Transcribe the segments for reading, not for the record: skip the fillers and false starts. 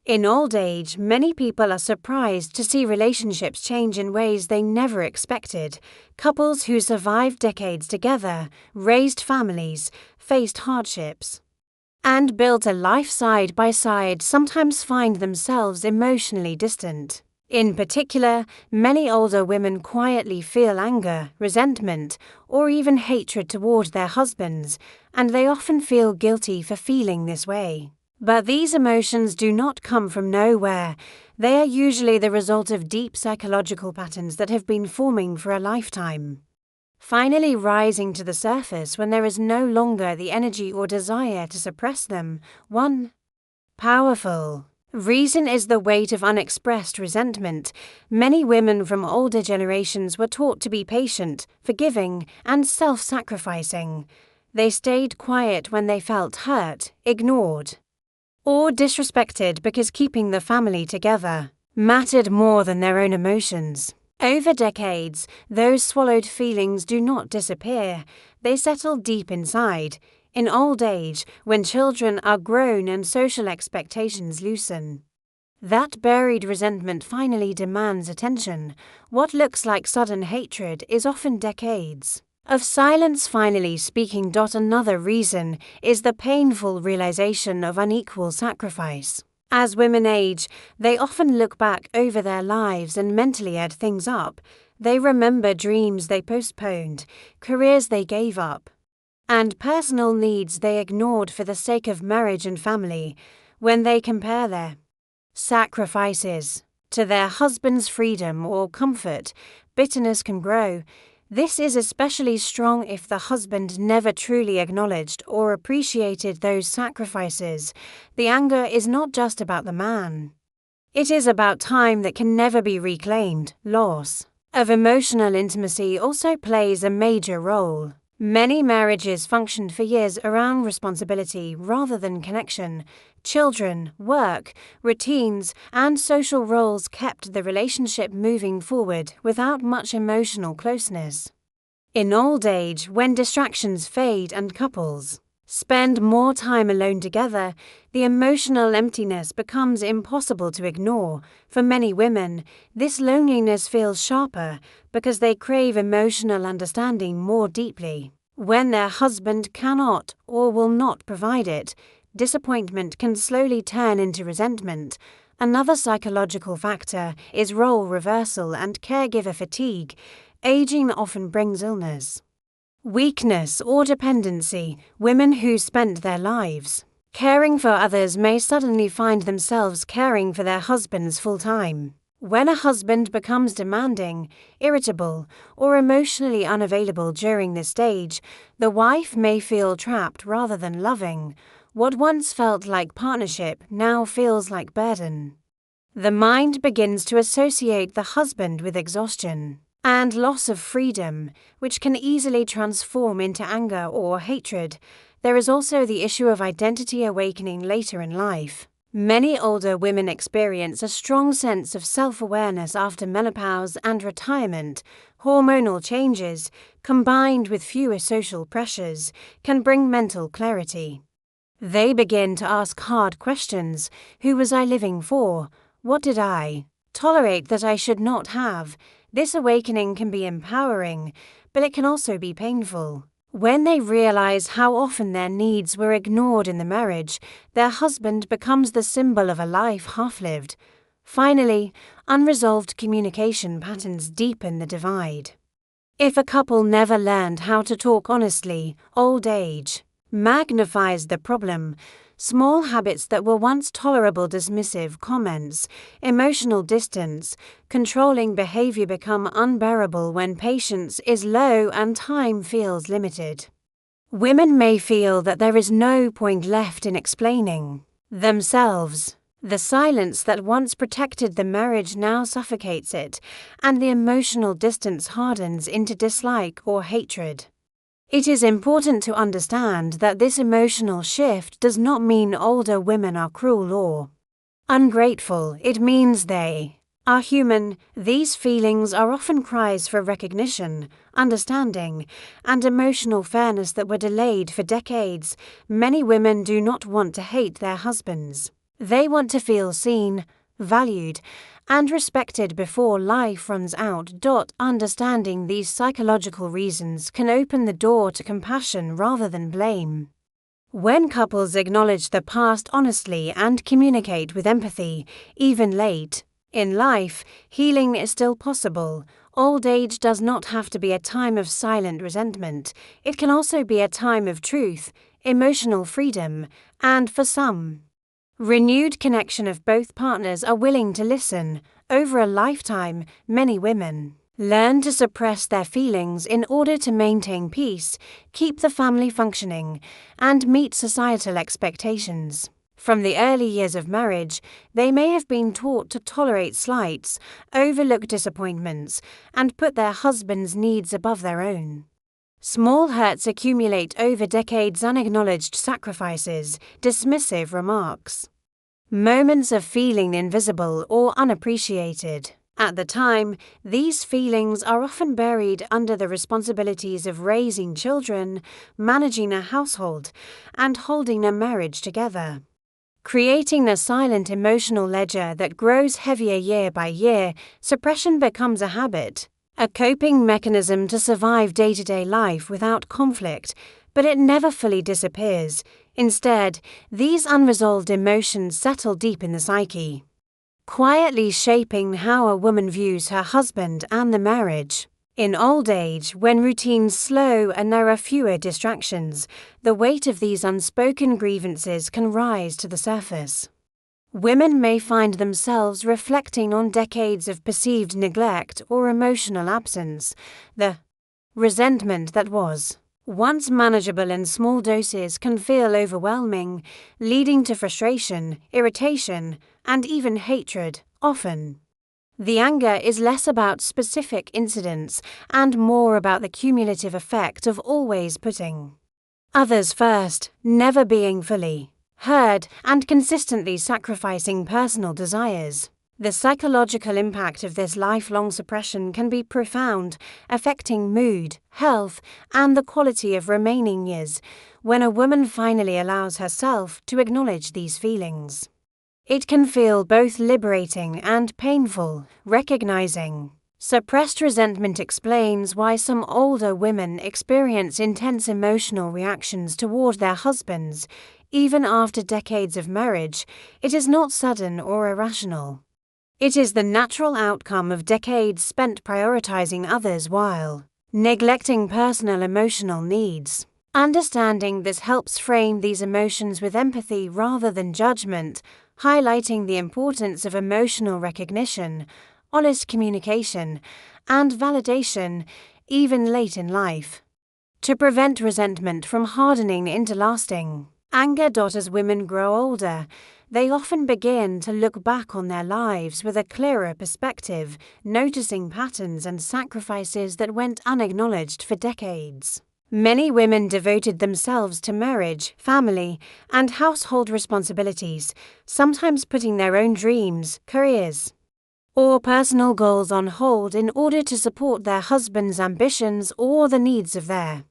In old age, many people are surprised to see relationships change in ways they never expected. Couples who survived decades together, raised families, faced hardships, and built a life side by side sometimes find themselves emotionally distant. In particular, many older women quietly feel anger, resentment, or even hatred toward their husbands, and they often feel guilty for feeling this way. But these emotions do not come from nowhere. They are usually the result of deep psychological patterns that have been forming for a lifetime, finally rising to the surface when there is no longer the energy or desire to suppress them. 1. Powerful reason is the weight of unexpressed resentment. Many women from older generations were taught to be patient, forgiving, and self-sacrificing. They stayed quiet when they felt hurt, ignored, or disrespected because keeping the family together mattered more than their own emotions. Over decades, those swallowed feelings do not disappear. They settle deep inside. In old age, when children are grown and social expectations loosen, that buried resentment finally demands attention. What looks like sudden hatred is often decades of silence finally speaking. Another reason is the painful realization of unequal sacrifice. As women age, they often look back over their lives and mentally add things up. They remember dreams they postponed, careers they gave up, and personal needs they ignored for the sake of marriage and family. When they compare their sacrifices to their husband's freedom or comfort, bitterness can grow. This is especially strong if the husband never truly acknowledged or appreciated those sacrifices. The anger is not just about the man. It is about time that can never be reclaimed. Loss of emotional intimacy also plays a major role. Many marriages functioned for years around responsibility rather than connection. Children, work, routines, and social roles kept the relationship moving forward without much emotional closeness. In old age, when distractions fade and couples spend more time alone together, the emotional emptiness becomes impossible to ignore. For many women, this loneliness feels sharper because they crave emotional understanding more deeply. When their husband cannot or will not provide it, disappointment can slowly turn into resentment. Another psychological factor is role reversal and caregiver fatigue. Aging often brings illness, weakness, or dependency. Women who spent their lives caring for others may suddenly find themselves caring for their husbands full-time. When a husband becomes demanding, irritable, or emotionally unavailable during this stage, the wife may feel trapped rather than loving. What once felt like partnership now feels like burden. The mind begins to associate the husband with exhaustion and loss of freedom, which can easily transform into anger or hatred. There is also the issue of identity awakening later in life. Many older women experience a strong sense of self-awareness after menopause and retirement. Hormonal changes, combined with fewer social pressures, can bring mental clarity. They begin to ask hard questions. Who was I living for? What did I tolerate that I should not have? This awakening can be empowering, but it can also be painful. When they realize how often their needs were ignored in the marriage, their husband becomes the symbol of a life half-lived. Finally, unresolved communication patterns deepen the divide. If a couple never learned how to talk honestly, old age magnifies the problem. Small habits that were once tolerable, dismissive comments, emotional distance, controlling behavior become unbearable when patience is low and time feels limited. Women may feel that there is no point left in explaining themselves. The silence that once protected the marriage now suffocates it, and the emotional distance hardens into dislike or hatred. It is important to understand that this emotional shift does not mean older women are cruel or ungrateful. It means they are human. These feelings are often cries for recognition, understanding, and emotional fairness that were delayed for decades. Many women do not want to hate their husbands. They want to feel seen, valued, and respected before life runs out. Understanding these psychological reasons can open the door to compassion rather than blame. When couples acknowledge the past honestly and communicate with empathy, even late in life, healing is still possible. Old age does not have to be a time of silent resentment. It can also be a time of truth, emotional freedom, and for some, renewed connection if both partners are willing to listen. Over a lifetime, many women learn to suppress their feelings in order to maintain peace, keep the family functioning, and meet societal expectations. From the early years of marriage, they may have been taught to tolerate slights, overlook disappointments, and put their husband's needs above their own. Small hurts accumulate over decades: unacknowledged sacrifices, dismissive remarks, moments of feeling invisible or unappreciated. At the time, these feelings are often buried under the responsibilities of raising children, managing a household, and holding a marriage together, creating a silent emotional ledger that grows heavier year by year. Suppression becomes a habit, a coping mechanism to survive day-to-day life without conflict, but it never fully disappears. Instead, these unresolved emotions settle deep in the psyche, quietly shaping how a woman views her husband and the marriage. In old age, when routines slow and there are fewer distractions, the weight of these unspoken grievances can rise to the surface. Women may find themselves reflecting on decades of perceived neglect or emotional absence. The resentment that was once manageable in small doses can feel overwhelming, leading to frustration, irritation, and even hatred. Often, the anger is less about specific incidents and more about the cumulative effect of always putting others first, never being fully heard, and consistently sacrificing personal desires. The psychological impact of this lifelong suppression can be profound, affecting mood, health, and the quality of remaining years. When a woman finally allows herself to acknowledge these feelings, it can feel both liberating and painful. Recognizing suppressed resentment explains why some older women experience intense emotional reactions toward their husbands, even after decades of marriage. It is not sudden or irrational. It is the natural outcome of decades spent prioritizing others while neglecting personal emotional needs. Understanding this helps frame these emotions with empathy rather than judgment, highlighting the importance of emotional recognition, honest communication, and validation, even late in life, to prevent resentment from hardening into lasting anger. As women grow older, they often begin to look back on their lives with a clearer perspective, noticing patterns and sacrifices that went unacknowledged for decades. Many women devoted themselves to marriage, family, and household responsibilities, sometimes putting their own dreams, careers, or personal goals on hold in order to support their husband's ambitions or the needs of their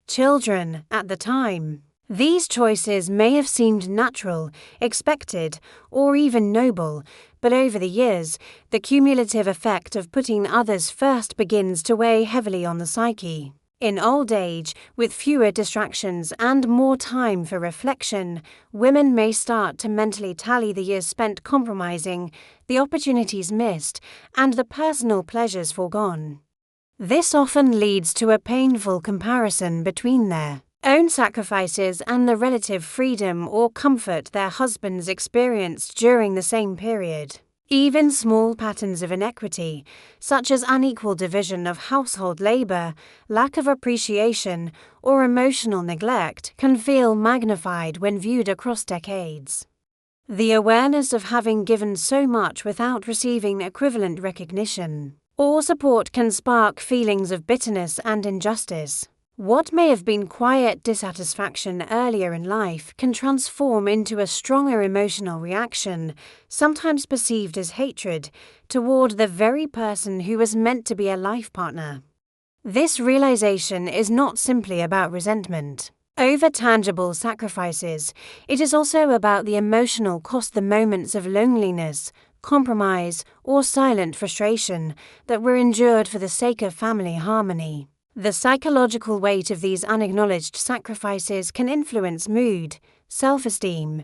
children. At the time, these choices may have seemed natural, expected, or even noble, but over the years, the cumulative effect of putting others first begins to weigh heavily on the psyche. In old age, with fewer distractions and more time for reflection, women may start to mentally tally the years spent compromising, the opportunities missed, and the personal pleasures foregone. This often leads to a painful comparison between their own sacrifices and the relative freedom or comfort their husbands experienced during the same period. Even small patterns of inequity, such as unequal division of household labor, lack of appreciation, or emotional neglect, can feel magnified when viewed across decades. The awareness of having given so much without receiving equivalent recognition or support can spark feelings of bitterness and injustice. What may have been quiet dissatisfaction earlier in life can transform into a stronger emotional reaction, sometimes perceived as hatred, toward the very person who was meant to be a life partner. This realization is not simply about resentment. Over tangible sacrifices, it is also about the emotional cost, the moments of loneliness, compromise, or silent frustration that were endured for the sake of family harmony. The psychological weight of these unacknowledged sacrifices can influence mood, self-esteem,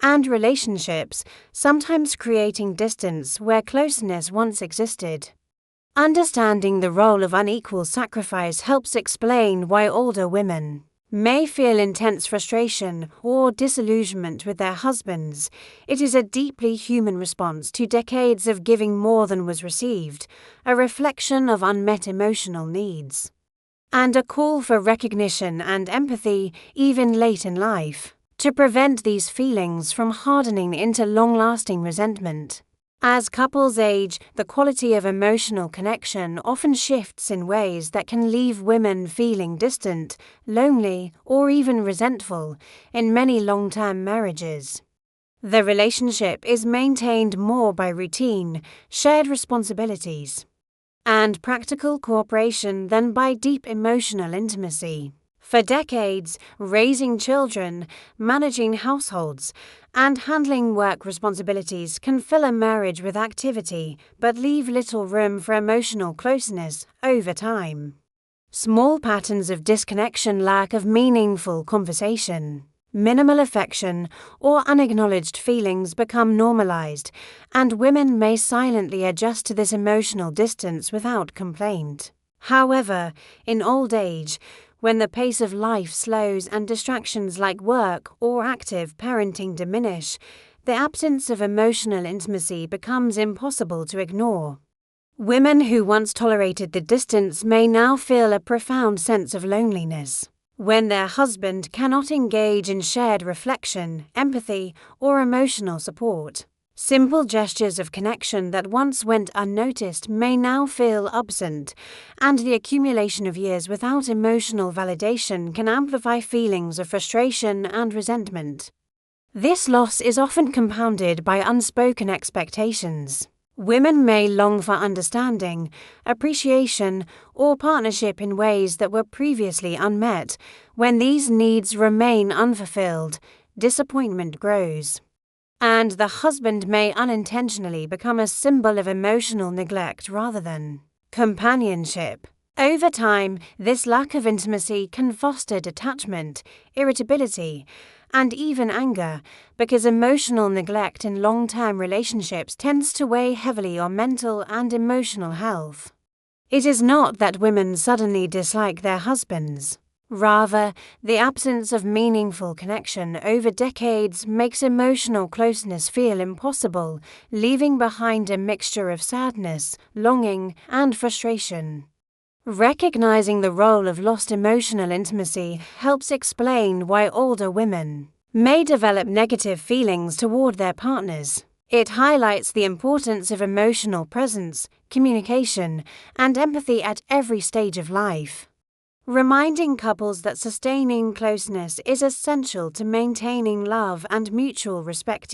and relationships, sometimes creating distance where closeness once existed. Understanding the role of unequal sacrifice helps explain why older women may feel intense frustration or disillusionment with their husbands. It is a deeply human response to decades of giving more than was received, a reflection of unmet emotional needs, and a call for recognition and empathy even late in life, to prevent these feelings from hardening into long-lasting resentment. As couples age, the quality of emotional connection often shifts in ways that can leave women feeling distant, lonely, or even resentful in many long-term marriages. The relationship is maintained more by routine, shared responsibilities, and practical cooperation than by deep emotional intimacy. For decades, raising children, managing households, and handling work responsibilities can fill a marriage with activity but leave little room for emotional closeness over time. Small patterns of disconnection, lack of meaningful conversation, minimal affection, or unacknowledged feelings become normalized, and women may silently adjust to this emotional distance without complaint. However, in old age, when the pace of life slows and distractions like work or active parenting diminish, the absence of emotional intimacy becomes impossible to ignore. Women who once tolerated the distance may now feel a profound sense of loneliness when their husband cannot engage in shared reflection, empathy, or emotional support. Simple gestures of connection that once went unnoticed may now feel absent, and the accumulation of years without emotional validation can amplify feelings of frustration and resentment. This loss is often compounded by unspoken expectations. Women may long for understanding, appreciation, or partnership in ways that were previously unmet. When these needs remain unfulfilled, disappointment grows, and the husband may unintentionally become a symbol of emotional neglect rather than companionship. Over time, this lack of intimacy can foster detachment, irritability, and even anger, because emotional neglect in long-term relationships tends to weigh heavily on mental and emotional health. It is not that women suddenly dislike their husbands. Rather, the absence of meaningful connection over decades makes emotional closeness feel impossible, leaving behind a mixture of sadness, longing, and frustration. Recognizing the role of lost emotional intimacy helps explain why older women may develop negative feelings toward their partners. It highlights the importance of emotional presence, communication, and empathy at every stage of life, reminding couples that sustaining closeness is essential to maintaining love and mutual respect.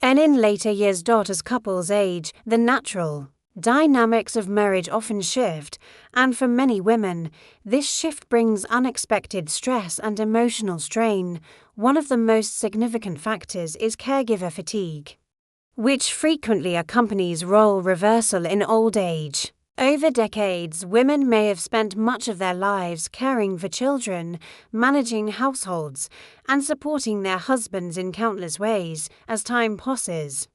And in later years, as couples age, the natural dynamics of marriage often shift, and for many women, this shift brings unexpected stress and emotional strain. One of the most significant factors is caregiver fatigue, which frequently accompanies role reversal in old age. Over decades, women may have spent much of their lives caring for children, managing households, and supporting their husbands in countless ways. As time passes,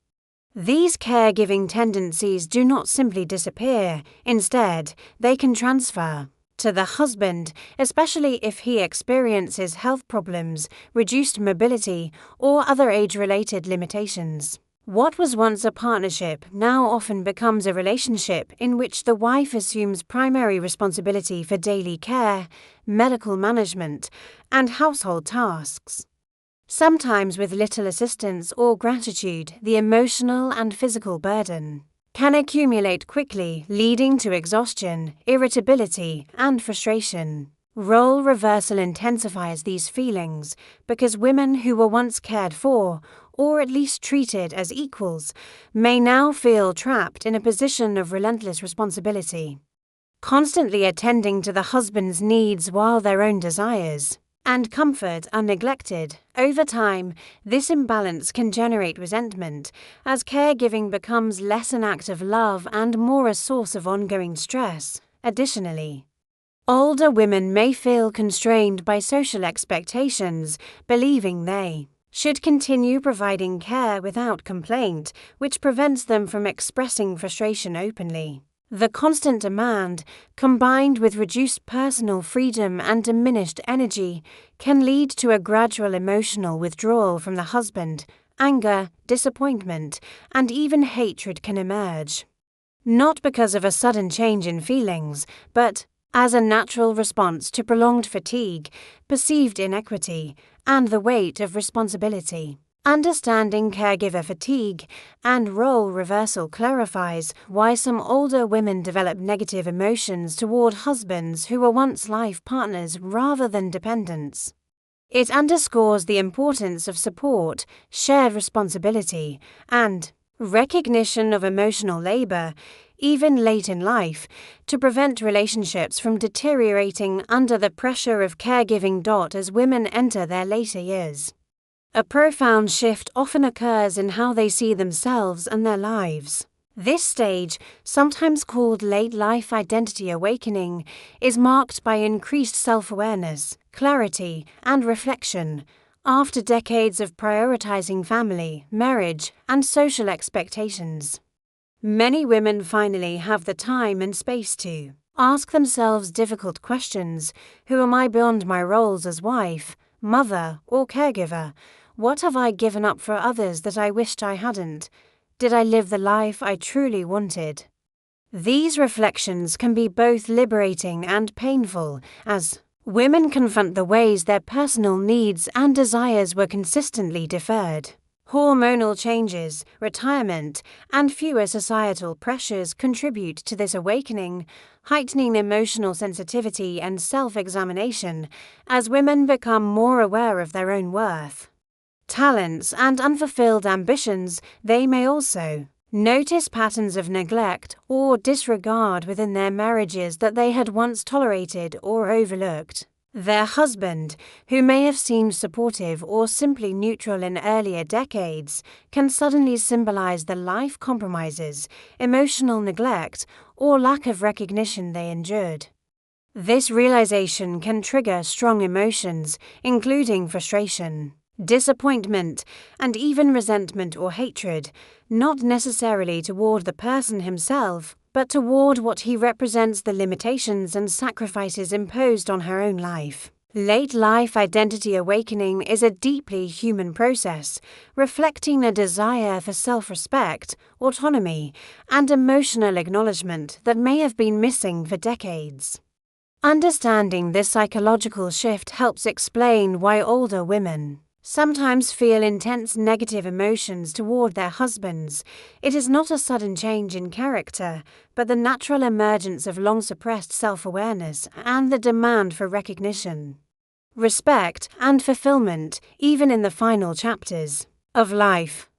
these caregiving tendencies do not simply disappear. Instead, they can transfer to the husband, especially if he experiences health problems, reduced mobility, or other age-related limitations. What was once a partnership now often becomes a relationship in which the wife assumes primary responsibility for daily care, medical management, and household tasks. Sometimes with little assistance or gratitude, the emotional and physical burden can accumulate quickly, leading to exhaustion, irritability, and frustration. Role reversal intensifies these feelings because women who were once cared for, or at least treated as equals, may now feel trapped in a position of relentless responsibility, constantly attending to the husband's needs while their own desires and comfort are neglected, over time, this imbalance can generate resentment, as caregiving becomes less an act of love and more a source of ongoing stress. Additionally, older women may feel constrained by social expectations, believing they should continue providing care without complaint, which prevents them from expressing frustration openly. The constant demand, combined with reduced personal freedom and diminished energy, can lead to a gradual emotional withdrawal from the husband. Anger, disappointment, and even hatred can emerge. Not because of a sudden change in feelings, but as a natural response to prolonged fatigue, perceived inequity, and the weight of responsibility. Understanding caregiver fatigue and role reversal clarifies why some older women develop negative emotions toward husbands who were once life partners rather than dependents. It underscores the importance of support, shared responsibility, and recognition of emotional labor, even late in life, to prevent relationships from deteriorating under the pressure of caregiving. As women enter their later years, a profound shift often occurs in how they see themselves and their lives. This stage, sometimes called late life identity awakening, is marked by increased self-awareness, clarity, and reflection. After decades of prioritizing family, marriage, and social expectations, many women finally have the time and space to ask themselves difficult questions. Who am I beyond my roles as wife, mother, or caregiver? What have I given up for others that I wished I hadn't? Did I live the life I truly wanted? These reflections can be both liberating and painful, as women confront the ways their personal needs and desires were consistently deferred. Hormonal changes, retirement, and fewer societal pressures contribute to this awakening, heightening emotional sensitivity and self-examination as women become more aware of their own worth, talents, and unfulfilled ambitions. They may also notice patterns of neglect or disregard within their marriages that they had once tolerated or overlooked. Their husband, who may have seemed supportive or simply neutral in earlier decades, can suddenly symbolize the life compromises, emotional neglect, or lack of recognition they endured. This realization can trigger strong emotions, including frustration, disappointment, and even resentment or hatred, not necessarily toward the person himself, but toward what he represents, the limitations and sacrifices imposed on her own life. Late life identity awakening is a deeply human process, reflecting a desire for self-respect, autonomy, and emotional acknowledgement that may have been missing for decades. Understanding this psychological shift helps explain why older women sometimes feel intense negative emotions toward their husbands. It is not a sudden change in character, but the natural emergence of long-suppressed self-awareness and the demand for recognition, respect, and fulfillment, even in the final chapters of life.